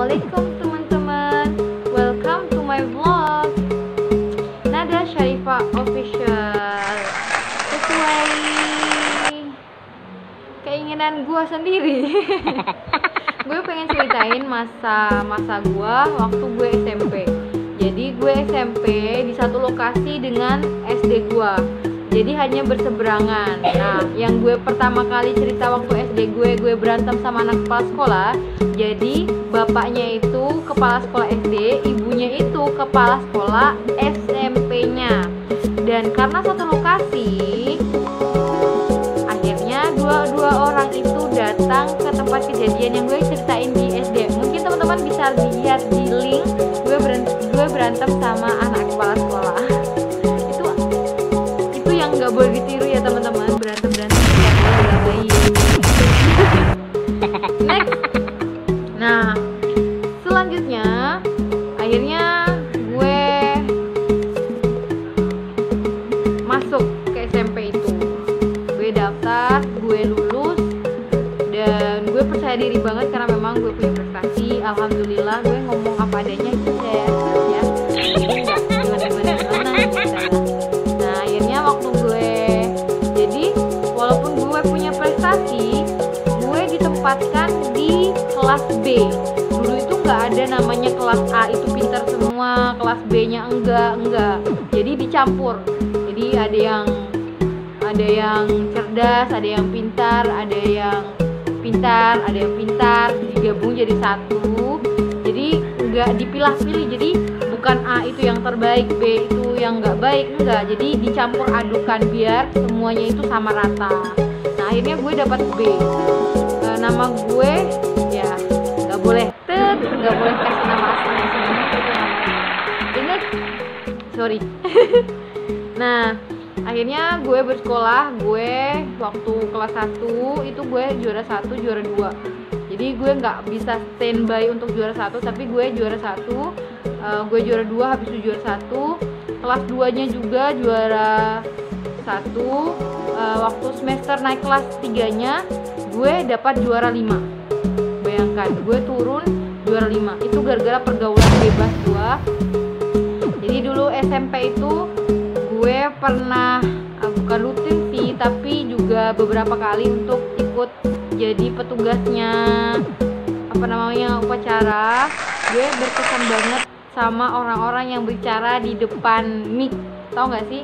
Assalamualaikum teman-teman, welcome to my vlog Nada Syarifah Official. Sesuai keinginan gue sendiri gue pengen ceritain masa gue waktu gue SMP. Jadi gue SMP di satu lokasi dengan SD gue, jadi hanya berseberangan. Nah, yang gue pertama kali cerita waktu SD gue berantem sama anak kepala sekolah. Jadi bapaknya itu kepala sekolah SD, ibunya itu kepala sekolah SMP-nya. Dan karena satu lokasi, akhirnya dua orang itu datang ke tempat kejadian yang gue ceritain di SD. Mungkin teman-teman bisa lihat di link gue berantem sama anak kepala sekolah. Itu yang nggak boleh ditiru ya teman-teman, berantem ya bayi. Next. Nah, selanjutnya akhirnya gue masuk ke SMP itu. Gue daftar, gue lulus, dan gue percaya diri banget karena memang gue punya prestasi. Alhamdulillah, gue ngomong apa adanya itu ya. Jadi nggak gimana gitu. Nah, akhirnya waktu walaupun gue punya prestasi, gue ditempatkan di kelas B. Dulu itu nggak ada namanya kelas A itu pintar semua, kelas B nya enggak. Jadi dicampur. Jadi ada yang cerdas, ada yang pintar, ada yang pintar, digabung jadi satu. Jadi nggak dipilah-pilih. Jadi bukan A itu yang terbaik, B itu yang nggak baik, enggak. Jadi dicampur adukan biar semuanya itu sama rata. Nah, akhirnya gue dapat B. Nama gue ya nggak boleh kasih nama asli ingat, sorry. Nah, akhirnya gue bersekolah. Gue waktu kelas 1 itu gue juara 1, juara 2. Jadi gue nggak bisa standby untuk juara 1, tapi gue juara 1. Gue juara 2, habis itu juara 1. Kelas 2 nya juga juara 1. Waktu semester naik kelas 3 nya gue dapat juara 5. Bayangkan, gue turun juara 5. Itu gara-gara pergaulan bebas gue. Jadi dulu SMP itu gue pernah bukan rutin sih, tapi juga beberapa kali untuk ikut jadi petugasnya upacara. Gue berkesan banget sama orang-orang yang bicara di depan mic. Tau gak sih?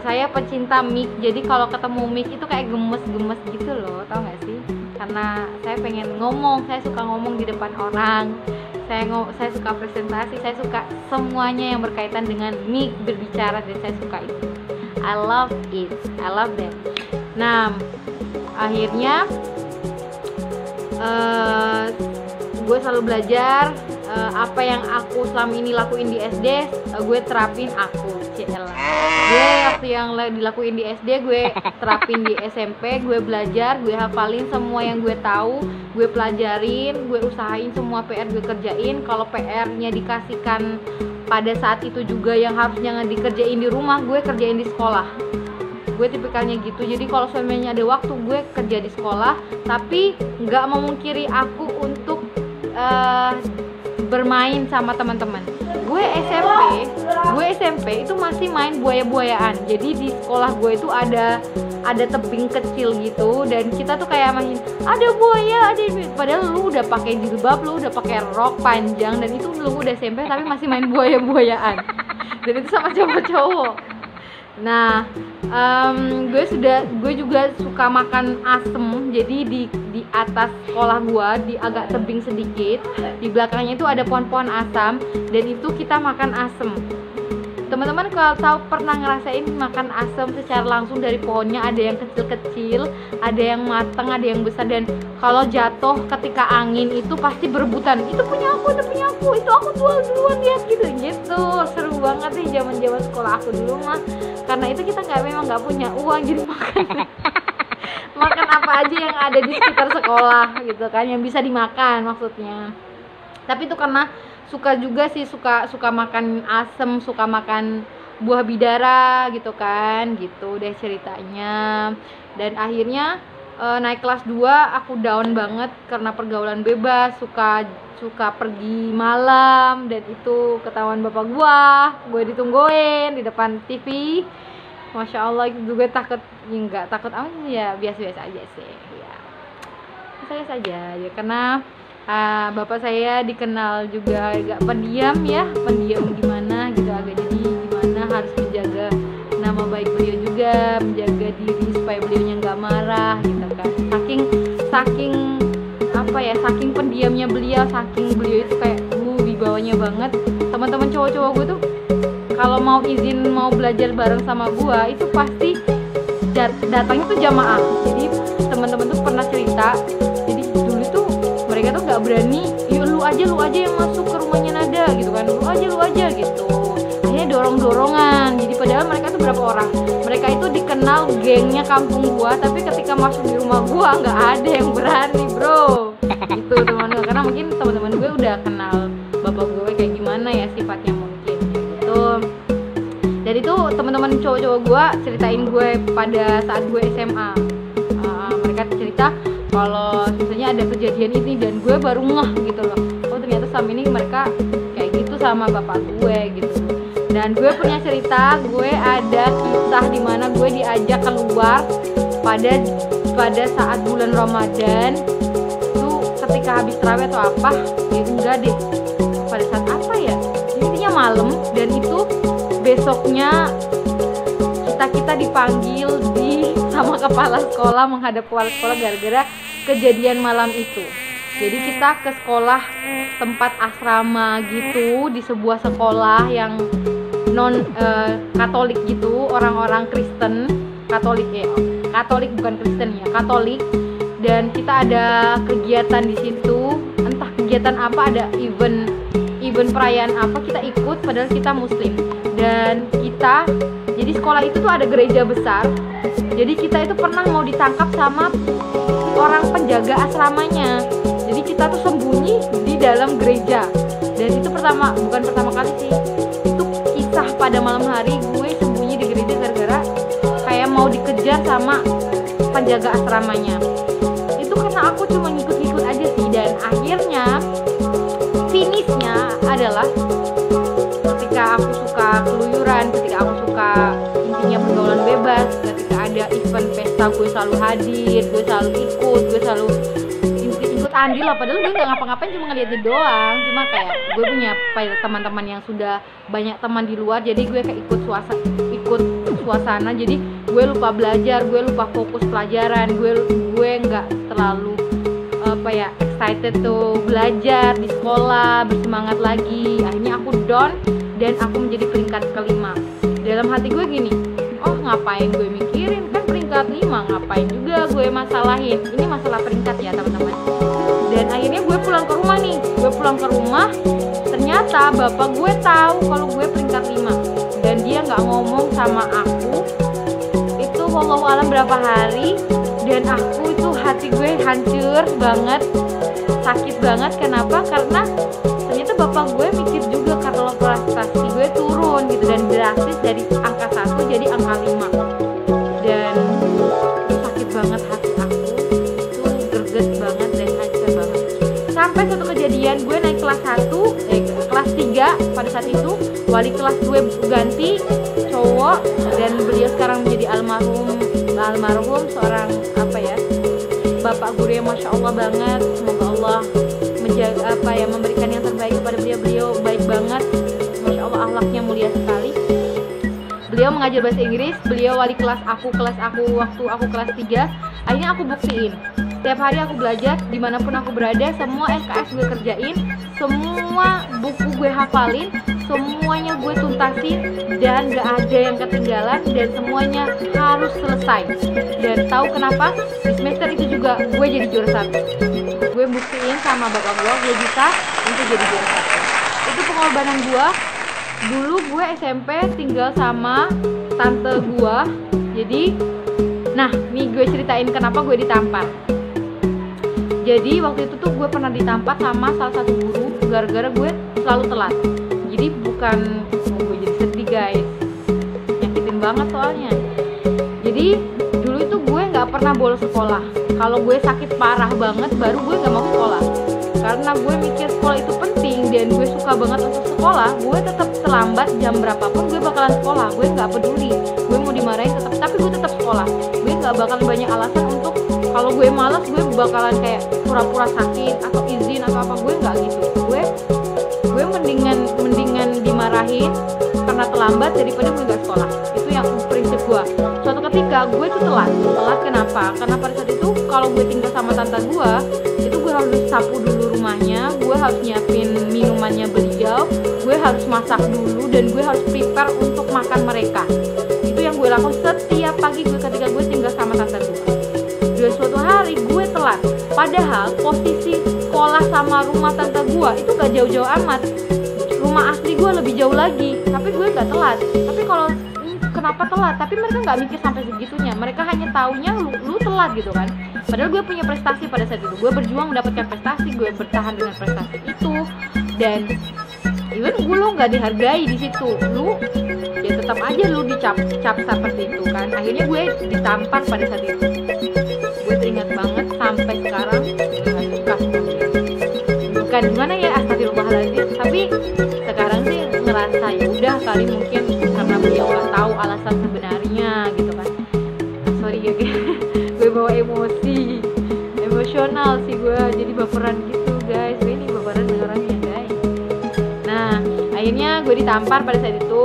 Saya pecinta mic. Jadi kalau ketemu mic itu kayak gemes-gemes gitu loh. Tau gak sih? Karena saya pengen ngomong, saya suka ngomong di depan orang. Saya suka presentasi, saya suka semuanya yang berkaitan dengan mic, berbicara, dan saya suka itu. I love it. I love that. Nah, akhirnya gue selalu belajar. Apa yang aku selama ini lakuin di SD, gue terapin gue waktu yang dilakuin di SD gue terapin di SMP. Gue belajar, gue hafalin semua yang gue tahu, gue pelajarin, gue usahain semua PR gue kerjain. Kalau PR-nya dikasihkan pada saat itu juga yang harusnya dikerjain di rumah, gue kerjain di sekolah. Gue tipikalnya gitu. Jadi kalau sebenarnya ada waktu, gue kerja di sekolah, tapi nggak memungkiri aku untuk bermain sama teman-teman. Gue SMP itu masih main buaya-buayaan. Jadi di sekolah gue itu ada tebing kecil gitu, dan kita tuh kayak main ada buaya, padahal lu udah pakai jilbab, lu udah pakai rok panjang, dan itu lu udah SMP tapi masih main buaya-buayaan. Dan itu sama cowok-cowok. Nah, gue juga suka makan asem. Jadi di atas sekolah gue, di agak tebing sedikit, di belakangnya itu ada pohon-pohon asam, dan itu kita makan asem. Teman-teman kalau tahu pernah ngerasain makan asem secara langsung dari pohonnya, ada yang kecil-kecil, ada yang matang, ada yang besar, dan kalau jatuh ketika angin itu pasti berebutan. Itu punya aku, itu aku duluan lihat gitu. Seru banget sih zaman sekolah aku dulu mah. Karena itu kita memang nggak punya uang, jadi makan apa aja yang ada di sekitar sekolah gitu kan, yang bisa dimakan maksudnya. Tapi itu karena suka juga sih, suka makan asem, suka makan buah bidara gitu kan, gitu deh ceritanya. Dan akhirnya naik kelas 2 aku down banget karena pergaulan bebas, suka pergi malam, dan itu ketahuan bapak gue ditungguin di depan TV. Masya Allah, itu gue takut, ya nggak takut amat ya, biasa-biasa aja sih ya, saya saja ya, karena bapak saya dikenal juga agak pendiam ya, pendiam gimana gitu, agak jadi gimana, harus menjaga nama baik beliau juga, menjaga diri supaya beliaunya nggak marah gitu kan. Saking apa ya, saking pendiamnya beliau, saking beliau itu kayak wibawanya banget. Teman-teman cowok-cowok gue tuh kalau mau izin mau belajar bareng sama gue itu pasti datangnya tuh jamaah. Jadi teman-teman tuh pernah cerita, jadi dulu tuh mereka tuh nggak berani, yuk lu aja yang masuk ke rumahnya Nada gitu kan, lu aja gitu. Akhirnya dorong-dorongan. Jadi padahal mereka tuh berapa orang, mereka itu dikenal gengnya kampung gua, tapi ketika masuk di rumah gua nggak ada yang berani, bro. Itu teman-teman, karena mungkin teman-teman gue udah kenal bapak gue kayak gimana ya sifatnya mungkin gitu. Dan itu teman-teman cowok-cowok gue ceritain gue pada saat gue SMA. Mereka cerita kalau misalnya ada kejadian ini, dan gue baru ngeh gitu loh, oh ternyata selama ini mereka kayak gitu sama bapak gue gitu. Dan gue punya cerita, gue ada kisah dimana gue diajak keluar pada saat bulan Ramadan tuh, ketika habis tarawih atau apa ya, enggak deh, pada saat apa ya, intinya malam. Dan itu besoknya kita dipanggil sama kepala sekolah, menghadap kepala sekolah gara-gara kejadian malam itu. Jadi kita ke sekolah tempat asrama gitu, di sebuah sekolah yang non Katolik gitu, orang-orang Kristen, Katolik ya, Katolik bukan Kristen ya, Katolik. Dan kita ada kegiatan di situ, entah kegiatan apa, ada event perayaan apa, kita ikut padahal kita Muslim. Dan kita, jadi sekolah itu tuh ada gereja besar. Jadi kita itu pernah mau ditangkap sama orang penjaga asramanya. Jadi kita tuh sembunyi di dalam gereja. Dan itu bukan pertama kali sih, itu kisah pada malam hari gue sembunyi di gereja gara-gara kayak mau dikejar sama penjaga asramanya. Itu karena aku cuma ngikut-ngikut aja sih. Dan akhirnya finishnya adalah ketika aku suka keluyuran, ketika aku suka intinya pergaulan bebas, ketika ada event pesta gue selalu hadir, gue selalu ikut andil lah. Padahal gue nggak ngapa-ngapain, cuma ngeliatin doang. Cuma kayak gue punya teman-teman yang sudah banyak teman di luar, jadi gue kayak ikut suasana. Jadi gue lupa belajar, gue lupa fokus pelajaran, gue nggak terlalu excited tuh belajar di sekolah, bersemangat lagi. Akhirnya aku down dan aku menjadi peringkat kelima. Dalam hati gue gini, oh ngapain gue mikirin, kan peringkat 5, ngapain juga gue masalahin, ini masalah peringkat ya teman-teman. Dan akhirnya gue pulang ke rumah, ternyata bapak gue tahu kalau gue peringkat 5, dan dia nggak ngomong sama aku itu wallahu alam berapa hari. Dan aku itu hati gue hancur banget, sakit banget. Kenapa? Karena ternyata bapak gue mikir juga kalau prestasi gue turun gitu, dan drastis dari angka 1 jadi angka 5. Dan sakit banget hati aku, itu greget banget dan hancur banget. Sampai satu kejadian, gue naik kelas 3 pada saat itu, wali kelas gue ganti cowok, dan beliau sekarang menjadi almarhum seorang bapak guru yang masya Allah banget. Semoga Allah memberikan yang terbaik kepada beliau baik banget, masya Allah, akhlaknya mulia sekali. Beliau mengajar bahasa Inggris, beliau wali kelas aku waktu aku kelas 3. Akhirnya aku buktiin, setiap hari aku belajar, dimanapun aku berada, semua SKS gue kerjain, semua buku gue hafalin, semuanya gue tuntasin, dan gak ada yang ketinggalan, dan semuanya harus selesai. Dan tahu kenapa? Di semester itu juga gue jadi juara 1. Gue buktiin sama bapak gue bisa untuk jadi juara 1. Itu pengorbanan gue. Dulu gue SMP tinggal sama tante gue. Jadi, nah nih gue ceritain kenapa gue ditampar. Jadi waktu itu tuh gue pernah ditampar sama salah satu guru gara-gara gue selalu telat. Jadi bukan gue jadi sedih guys, nyakitin banget soalnya. Jadi dulu itu gue nggak pernah bolos sekolah. kalau gue sakit parah banget baru gue gak mau sekolah. Karena gue mikir sekolah itu penting dan gue suka banget untuk sekolah, gue tetap terlambat jam berapapun gue bakalan sekolah. Gue nggak peduli, gue mau dimarahin tetap, tapi gue tetap sekolah. Gue nggak bakalan banyak alasan untuk kalau gue malas gue bakalan kayak pura-pura sakit atau izin atau apa. Gue nggak gitu. Gue mendingan dimarahin karena terlambat daripada gue nggak sekolah. Itu yang prinsip gue. Suatu ketika gue tuh telat kenapa? Karena pada saat itu kalau gue tinggal sama tante gue, itu gue harus sapu dulu rumahnya, gue harus nyiapin minumannya beliau, gue harus masak dulu, dan gue harus prepare untuk makan mereka. Itu yang gue lakukan setiap pagi gue ketika gue tinggal sama tante gue. Dan suatu hari gue telat, padahal posisi sekolah sama rumah tante gue itu gak jauh-jauh amat. Rumah asli gue lebih jauh lagi, tapi gue gak telat. Tapi kalau kenapa telat? Tapi mereka nggak mikir sampai segitunya. Mereka hanya taunya lu telat gitu kan. Padahal gue punya prestasi pada saat itu. Gue berjuang mendapatkan prestasi, gue bertahan dengan prestasi itu. Dan even gue lo nggak dihargai di situ, lu ya tetap aja lu dicap seperti itu kan. Akhirnya gue ditampar pada saat itu. Gue teringat banget sampai sekarang nggak suka sama dia. Bukan gimana ya, astagfirullahaladzim. Tapi sekarang sih ngerasa ya udah kali mungkin karena beliau nggak tahu alasan sebenarnya gitu kan. Sorry ya guys, gue bawa emosional sih gue, jadi baperan gitu guys. Gue ini baperan orangnya guys. Nah akhirnya gue ditampar pada saat itu,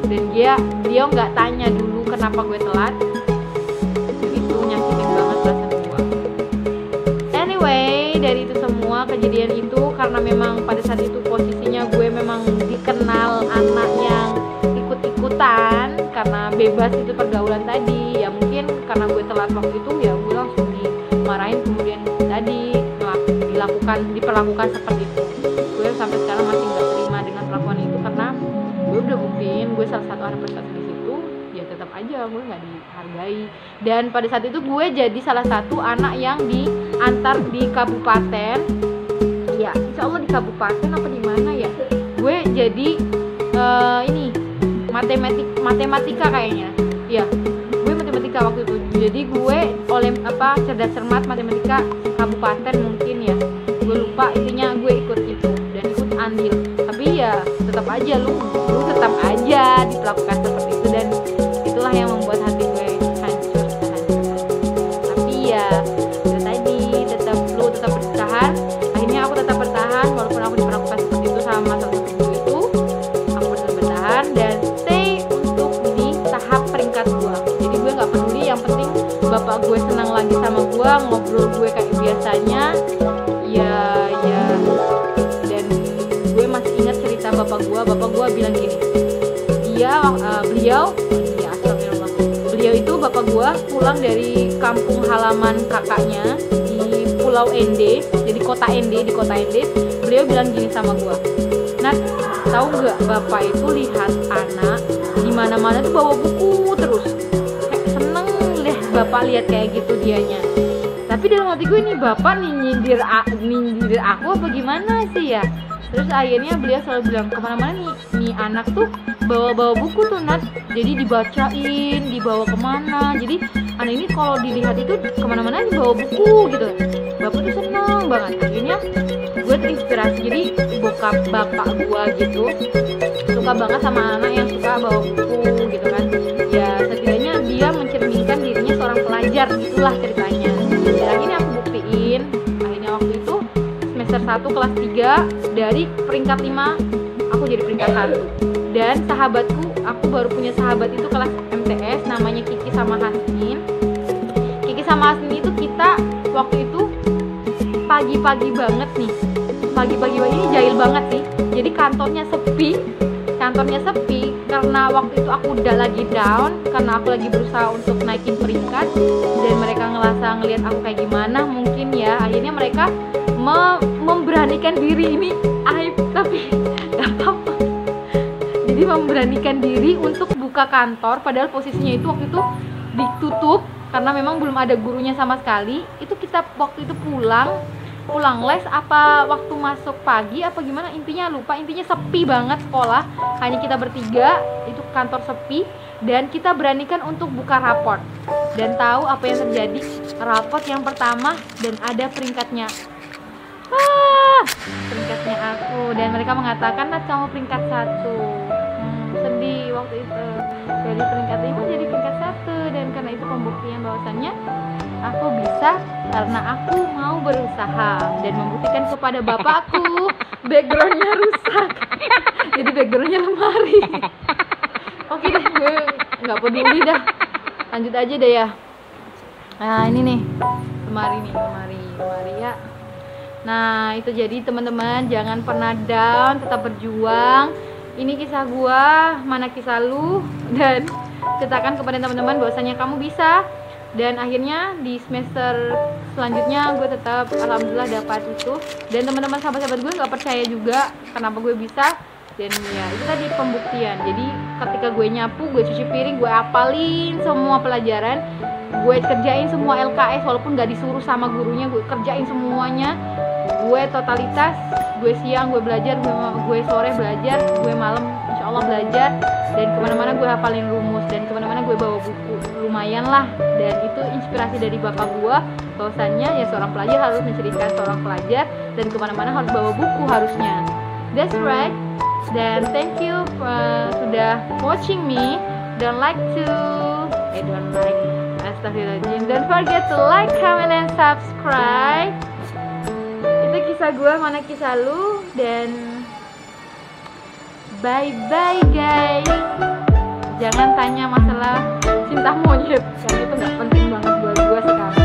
dan beliau nggak tanya dulu kenapa gue telat. Itu nyakitin banget perasaan gue. Anyway, dari itu semua kejadian itu karena memang pada saat itu posisinya gue memang dikenal anak yang ikut-ikutan karena bebas itu pergaulan tadi. Ya mungkin karena gue telat waktu itu ya gue langsung dimarahin, kemudian tadi diperlakukan seperti itu. Gue sampai sekarang masih nggak terima dengan perlakuan itu karena gue udah buktiin gue salah satu anak prestasi di situ. Ya tetap aja gue nggak dihargai. Dan pada saat itu gue jadi salah satu anak yang diantar di kabupaten. Ya insya Allah di kabupaten apa di mana ya. Gue jadi ini matematika kayaknya. Ya, gue matematika waktu itu. Jadi gue cerdas cermat matematika kabupaten mungkin ya. Gue lupa intinya gue ikut itu dan ikut andil. Tapi ya tetap aja lu tetap aja diperlakukan seperti itu, dan itulah yang membuat hati gue hancur. Tapi ya itu tadi lu tetap bertahan. Akhirnya aku tetap bertahan walaupun aku diperlakukan seperti itu sama salah satu guru itu. Aku tetap bertahan dan stay untuk di tahap peringkat gue. Jadi gue nggak peduli, yang penting bapak gue senang lagi sama gue, ngobrol gue kayak biasanya. Ya dan gue masih ingat cerita bapak gue bilang gini, beliau itu bapak gue pulang dari kampung halaman kakaknya di Pulau ND, jadi kota ND, di kota ND. Beliau bilang gini sama gue, Nat, tahu nggak bapak itu lihat anak di mana-mana tuh bawa buku terus, kayak seneng deh bapak lihat kayak gitu dianya. Tapi dalam hati gue, ini bapak nyindir aku apa gimana sih ya. Terus akhirnya beliau selalu bilang, kemana-mana nih anak tuh bawa buku tuh Nat, jadi dibacain, dibawa kemana. Jadi anak ini kalau dilihat itu kemana-mana dibawa buku gitu. Bapak tuh seneng banget. Akhirnya gue terinspirasi, jadi bokap bapak gue gitu suka banget sama anak yang suka bawa buku gitu kan. Ya setidaknya dia mencerminkan dirinya seorang pelajar, gitulah ceritanya. Dan akhirnya aku buktiin. Akhirnya waktu itu semester 1 kelas 3 dari peringkat 5 aku jadi peringkat 1. Dan sahabatku, aku baru punya sahabat itu kelas MTS, namanya Kiki sama Hasnin. Kiki sama Hasnin itu kita waktu itu pagi-pagi banget nih. Pagi-pagi ini jahil banget sih. Jadi kantornya sepi karena waktu itu aku udah lagi down, karena aku lagi berusaha untuk naikin peringkat, dan mereka ngeliat aku kayak gimana mungkin ya. Akhirnya mereka memberanikan diri, ini aib tapi gak apa-apa. Jadi memberanikan diri untuk buka kantor, padahal posisinya itu waktu itu ditutup karena memang belum ada gurunya sama sekali. Itu kita waktu itu pulang les apa waktu masuk pagi apa gimana, intinya lupa. Intinya sepi banget sekolah, hanya kita bertiga, itu kantor sepi, dan kita beranikan untuk buka raport. Dan tahu apa yang terjadi? rapot yang pertama dan ada peringkatnya. Peringkatnya aku, dan mereka mengatakan, Nat, kamu peringkat 1. Sedih waktu itu. Dari peringkat 5 jadi peringkat 1, dan karena itu pembuktian bahwasannya aku bisa karena aku mau berusaha dan membuktikan kepada bapakku. Backgroundnya rusak. Jadi backgroundnya lemari. Oke deh, gue nggak peduli dah. Lanjut aja deh ya. Nah ini nih lemari ya. Nah itu jadi teman-teman, jangan pernah down, tetap berjuang. Ini kisah gua, mana kisah lu, dan ceritakan kepada teman-teman bahwasanya kamu bisa. Dan akhirnya di semester selanjutnya gue tetap alhamdulillah dapat itu. Dan teman-teman sahabat-sahabat gue nggak percaya juga kenapa gue bisa. Dan ya itu tadi pembuktian. Jadi ketika gue nyapu, gue cuci piring, gue apalin semua pelajaran, gue kerjain semua LKS walaupun nggak disuruh sama gurunya, gue kerjain semuanya. Gue totalitas, gue siang gue belajar, gue sore belajar, gue malam insya Allah belajar. Dan kemana-mana gue hafalin rumus, dan kemana-mana gue bawa buku, lumayan lah. Dan itu inspirasi dari bapak gue bahwasannya ya seorang pelajar harus menceritakan seorang pelajar, dan kemana-mana harus bawa buku harusnya. That's right. Dan thank you sudah watching me. Don't astagfirullahaladzim. Don't forget to like, comment, and subscribe. Itu kisah gue, mana kisah lu. Dan bye bye guys. Jangan tanya masalah cinta monyet, karena itu nggak penting banget buat gue sekarang.